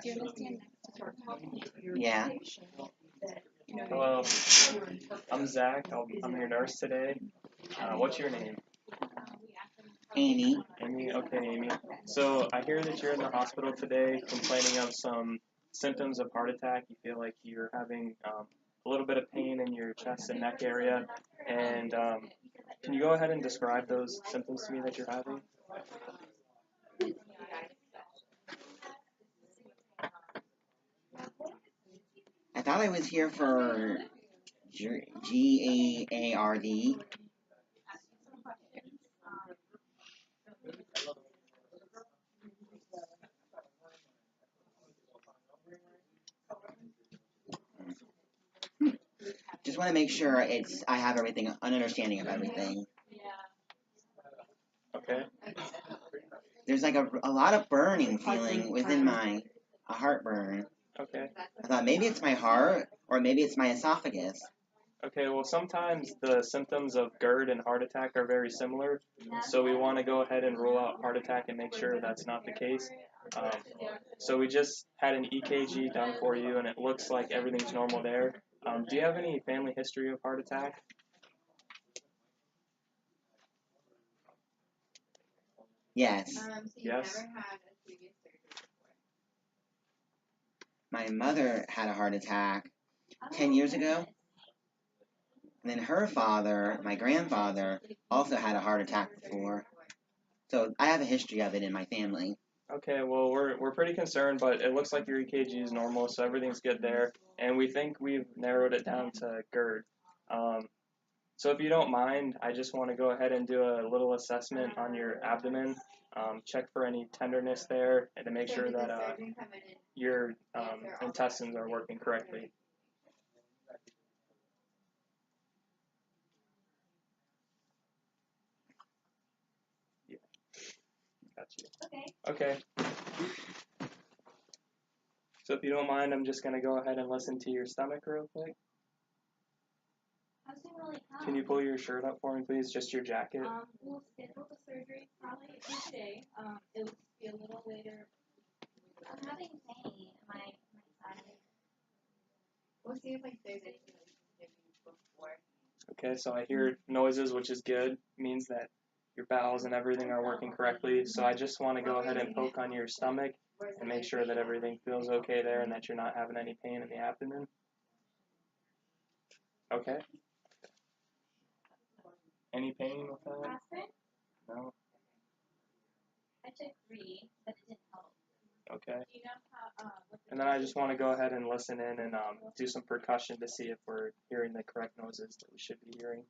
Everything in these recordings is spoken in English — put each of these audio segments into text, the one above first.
Do you understand? Yeah. Hello, I'm Zach. I'm your nurse today. What's your name? Amy. Amy? Okay, Amy. So I hear that you're in the hospital today complaining of some symptoms of heart attack. You feel like you're having a little bit of pain in your chest and neck area. And can you go ahead and describe those symptoms to me that you're having? I thought I was here for GARD. Just want to make sure I have everything, an understanding of everything. Okay. There's like a lot of burning feeling within a heartburn. Okay. I thought maybe it's my heart or maybe it's my esophagus. Okay, well, sometimes the symptoms of GERD and heart attack are very similar, so we want to go ahead and rule out heart attack and make sure that's not the case. So we just had an EKG done for you, and it looks like everything's normal there. Do you have any family history of heart attack? Yes. Yes? My mother had a heart attack 10 years ago. And then her father, my grandfather, also had a heart attack before. So I have a history of it in my family. Okay, well, we're pretty concerned, but it looks like your EKG is normal, so everything's good there. And we think we've narrowed it down to GERD. So if you don't mind, I just want to go ahead and do a little assessment on your abdomen, check for any tenderness there, and to make sure that your intestines are working correctly. Yeah, got you. Okay. So if you don't mind, I'm just going to go ahead and listen to your stomach real quick. Can you pull your shirt up for me, please? Just your jacket. We'll schedule the surgery probably today. It will be a little later. I'm having pain in my side. We'll see if there's anything that we can give you before. Okay, so I hear noises, which is good. Means that your bowels and everything are working correctly. So I just want to go ahead and poke on your stomach and make sure that everything feels okay there and that you're not having any pain in the abdomen. Okay. Any pain with that? No? I took 3, but it didn't help. Okay. Do you know how, And then I just want to go ahead and listen in and do some percussion to see if we're hearing the correct noises that we should be hearing.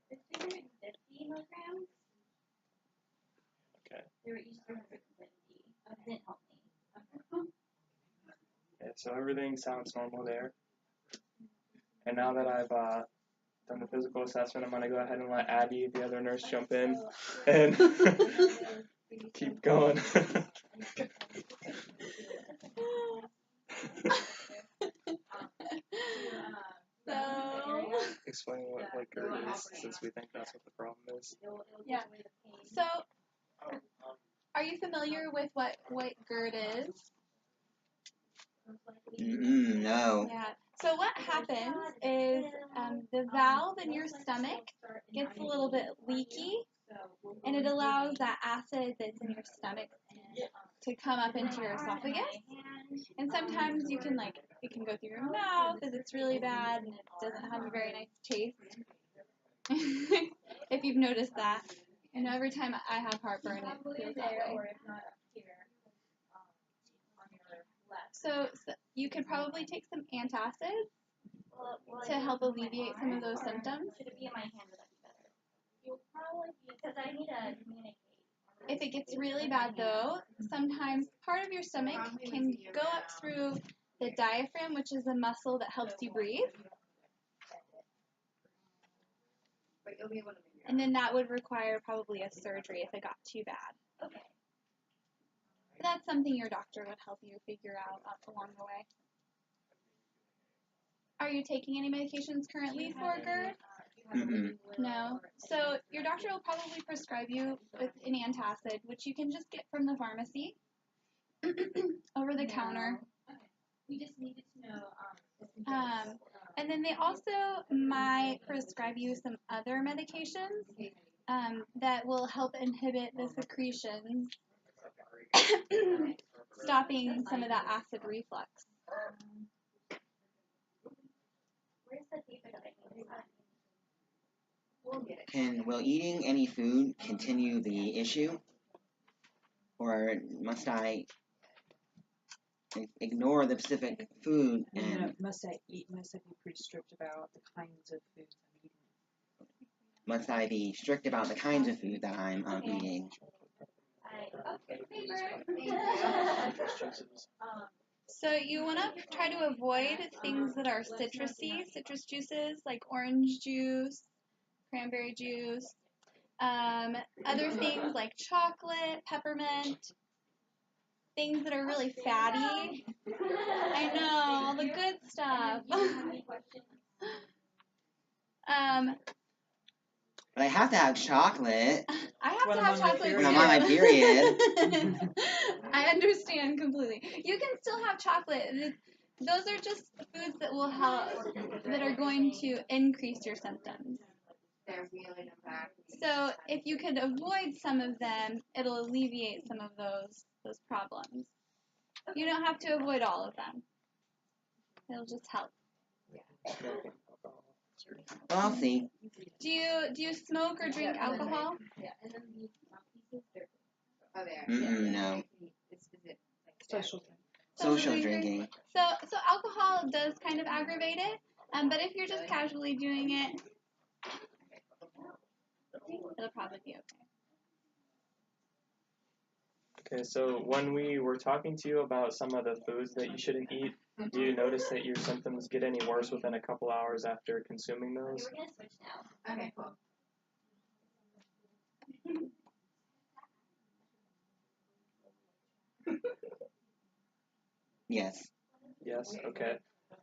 It's 250 milligrams. Okay. They were each 350. It didn't help me. Okay, so everything sounds normal there. And now that I've done the physical assessment, I'm going to go ahead and let Abby, the other nurse, jump in and keep going. Explain what GERD is, since we think that's what the problem is. Yeah. So, are you familiar with what GERD is? No. Yeah. So what happens is the valve in your stomach gets a little bit leaky, and it allows that acid that's in your stomach to come up into your esophagus. And sometimes it can go through your mouth if it's really bad and it doesn't have a very nice taste. If you've noticed that. And every time I have heartburn, it feels that way. So you could probably take some antacids to help alleviate some of those symptoms. Should it be in my hand? Would that be better? You'll probably be, because I need to communicate. If it gets really bad, though, sometimes part of your stomach can go up through the diaphragm, which is a muscle that helps you breathe. And then that would require probably a surgery if it got too bad. Okay. But that's something your doctor would help you figure out along the way. Are you taking any medications currently for GERD? Mm-mm. No. So your doctor will probably prescribe you with an antacid, which you can just get from the pharmacy. over the counter. We just needed to know. And then they also might prescribe you some other medications that will help inhibit the secretions, stopping some of that acid reflux. Where's the paper that I need? Will eating any food continue the issue? Or must I ignore the specific food and must I be pretty strict about the kinds of foods I'm eating? must I be strict about the kinds of food that I'm eating? So you want to try to avoid things that are citrusy, citrus juices like orange juice, cranberry juice, other things like chocolate, peppermint, things that are really fatty. I know, all the good stuff. But I have to have chocolate I have to have chocolate when I'm on my too. period. I understand completely. You can still have chocolate. Those are just foods that will help, that are going to increase your symptoms. So if you could avoid some of them, it'll alleviate some of those problems. You don't have to avoid all of them. It'll just help. Well, I'll see. Do you smoke or drink alcohol? No. Social drinking. So alcohol does kind of aggravate it, but if you're just casually doing it, it'll probably be okay. Okay, so when we were talking to you about some of the foods that you shouldn't eat, do you notice that your symptoms get any worse within a couple hours after consuming those? We're gonna switch now. Okay, cool. Yes. Yes, okay.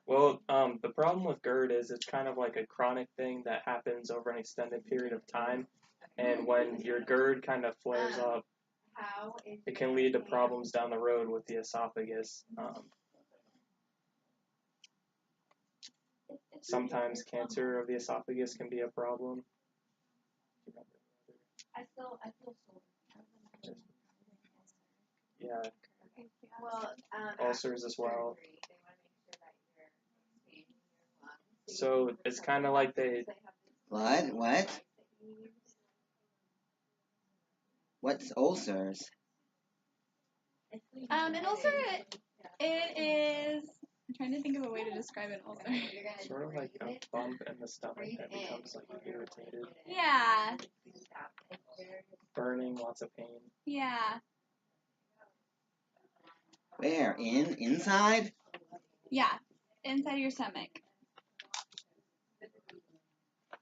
Well, the problem with GERD is it's kind of like a chronic thing that happens over an extended period of time. And when your GERD kind of flares up, it can lead to problems down the road with the esophagus. Sometimes cancer of the esophagus can be a problem. I feel sore. Yeah, Well, ulcers as well. So it's kind of like What? What's ulcers? An ulcer, it is. I'm trying to think of a way to describe an ulcer. sort of like a bump in the stomach that becomes like irritated, Yeah, burning, lots of pain. yeah, Where? Inside? yeah. Inside your stomach.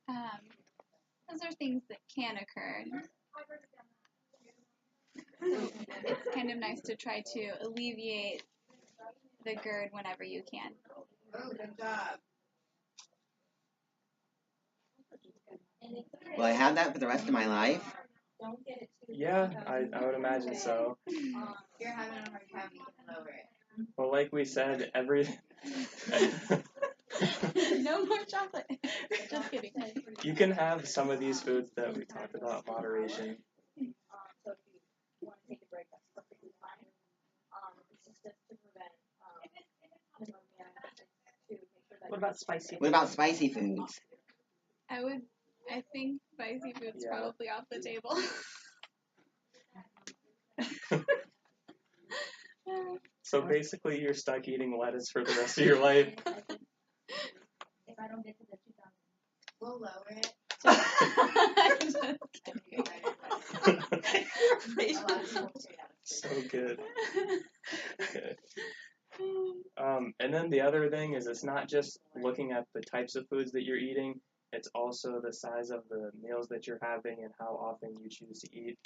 Those are things that can occur. So it's kind of nice to try to alleviate the GERD whenever you can. oh, good job. Will I have that for the rest of my life? Yeah, I would imagine so. You're having a hard time, you can lower it. Well, like we said, No more chocolate. Just kidding. you can have some of these foods that we talked about, moderation. So if you want to take a break, that's perfectly fine. It's just to prevent pneumonia, to make sure that. What about spicy? What about spicy foods? I think spicy food's probably off the table. So basically, you're stuck eating lettuce for the rest of your life. If I don't get to the 2000, we'll lower it. So good. Okay. And then the other thing is it's not just looking at the types of foods that you're eating, it's also the size of the meals that you're having and how often you choose to eat.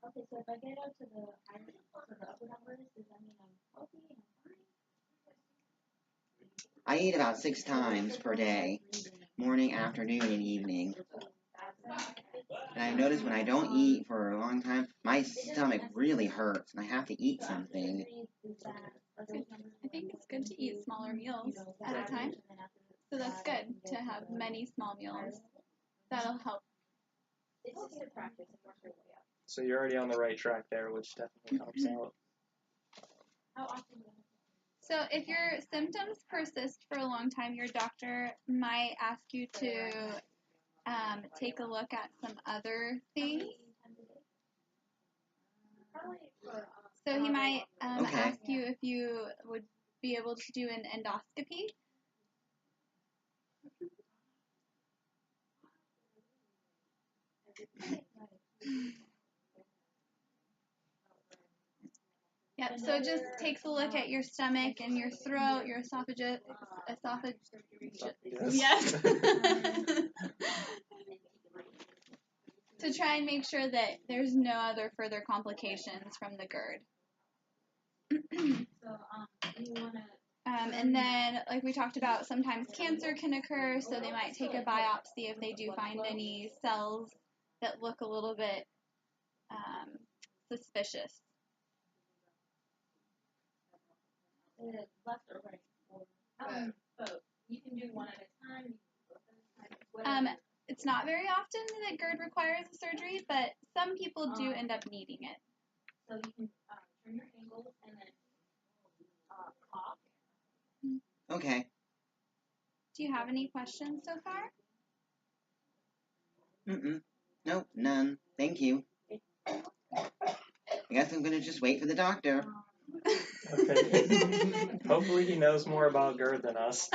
Okay, so if I get up to the upper numbers, does that mean I'm healthy and I'm fine? I eat about 6 times per day, morning, afternoon, and evening. And I've noticed when I don't eat for a long time, my My stomach really hurts, and I have to eat something. I think it's good to eat smaller meals at a time. So that's good to have many small meals. That'll help. So you're already on the right track there, which definitely helps out. So if your symptoms persist for a long time, your doctor might ask you to take a look at some other things. So he might ask you if you would be able to do an endoscopy. Yep, so it just takes a look at your stomach and your throat, your esophagus. Yes. To try and make sure that there's no other further complications from the GERD. And then, like we talked about, sometimes cancer can occur, so they might take a biopsy if they do find any cells that look a little bit suspicious. Left or right? So you can do one at a time. It's not very often that GERD requires a surgery, but some people do end up needing it. So you can turn your ankles and then cough. Okay. Do you have any questions so far? Nope, none. Thank you. I guess I'm gonna just wait for the doctor. Okay. Hopefully he knows more about GERD than us.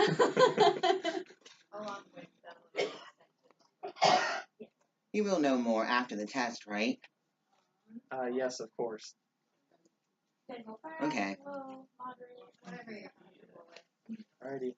He will know more after the test, right? Yes, of course. Okay. Alrighty.